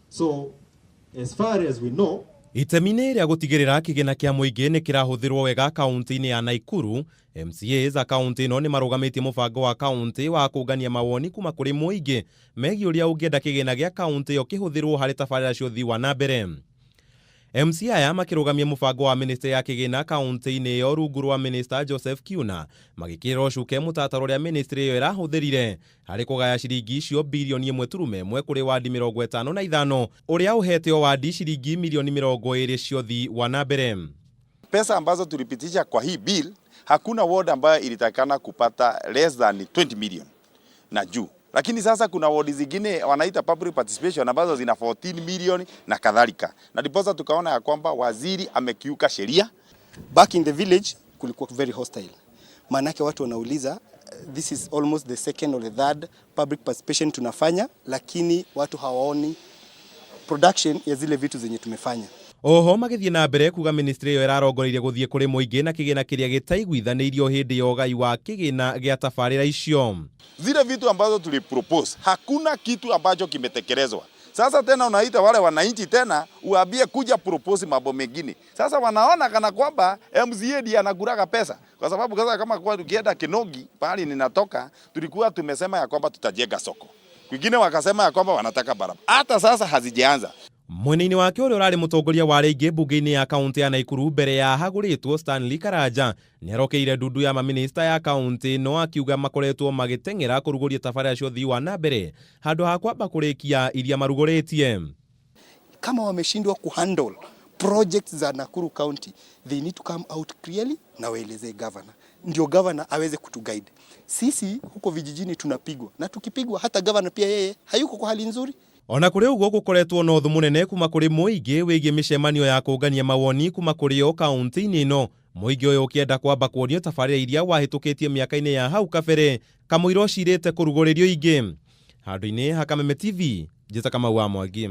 So as far as we know, itemi-inĩ rĩa gũtigĩrĩra kĩgĩna kĩa mũingĩ nĩ kĩrahũthĩrwo wega kaunti-inĩ ya Nakuru, MCAs a kaunti ĩno nĩ marũgamĩtie mũbango wa kaunti wa kũngania mawoni kuma kũrĩ mũingĩ megiĩ ũrĩa ũngĩenda kĩgĩna gĩa kaunti ĩyo kĩhũthĩrwo harĩ tabarĩra cia ũthii wa na mbere. MCA aya makĩrũgamia mũbango wa ministry ya kĩgĩna kaunti-inĩ ĩyo rungu rwa minister Joseph Kiuna, magĩkĩrĩra ũcuke mũtaratara ũrĩa ministry ĩyo ĩrahũthĩrire harĩ kũgaya ciringi icio bilioni 1.1 kũrĩ wadi 55 ũrĩa ũhete o wadi ciringi milioni 20 cia ũthii wa na mbere. Pesa ambazo tulipitisha kwa hii bill, hakuna ward ambayo ilitakana kupata less than 20 million na juu. Lakini sasa kuna ward zingine wanaita public participation ambazo zina 14 million na kadhalika. Na ndiposa tukaona ya kwamba waziri amekiuka sheria. Back in the village kulikuwa very hostile. Maanake watu wanauliza, this is almost the second or the third public participation tunafanya, lakini watu hawaoni production ya zile vitu zenye tumefanya. Oho magĩthiĩ na mbere kuga ministry ĩyo ĩrarongoreirie gũthiĩ kũrĩ mũingĩ na kĩgĩna kĩrĩa gĩtaiguithanĩirio hĩndĩ ya ũgai wa kĩgĩna gĩa tabarĩra icio. Zile vitu ambazo tulipropose, hakuna kitu ambacho kimetekelezwa. Sasa tena unaita wale wananchi tena uambie kuja propose mambo mengine. Sasa wanaona kana kwamba MCA ndiye anakuraga pesa. Kwa sababu sasa kama kwa tukienda Kinogi pale ninatoka, tulikuwa tumesema ya kwamba tutajenga soko. Wengine wakasema ya kwamba wanataka barabara. Hata sasa hazijaanza. Mwena-inĩ wake ũrĩa ũrarĩ mũtongoria wa rĩngĩ mbunge-inĩ ya kaunti ya Nakuru mbere ya hagũrĩtwo Stanley Karanja nĩ arokeire ndundu ya maminista ya kaunti no akiuga makoretwo magĩteng'era kũrugũria tabarĩra cia ũthii wa na mbere handũ ha kwamba kũrĩkia iria marugũrĩtie. Kama wameshindwa kuhandle projects za Nakuru County, they need to come out clearly na waeleze governor. Ndio governor aweze kutuguide. Sisi huko vijijini tunapigwa, na tukipigwa hata governor pia yeye hayuko kwa hali nzuri. Ona kũrĩ ũguo gũkoretwo na ũthũ mũnene kuma kũrĩ mũingĩ wĩgiĩ mĩcemanio ya kũngania mawoni kuma kũrĩ o kaunti-inĩ ĩno, mũingĩ ũyũ ũkĩenda kwamba kuonio tabarĩra iria wahĩtũkĩtie mĩaka-inĩ ya hau kabere kamũira ũcirĩte kũrugũrĩrio ingĩ. Handũ-inĩ ha Kameme TV, njĩta Kamau wa Mwangi.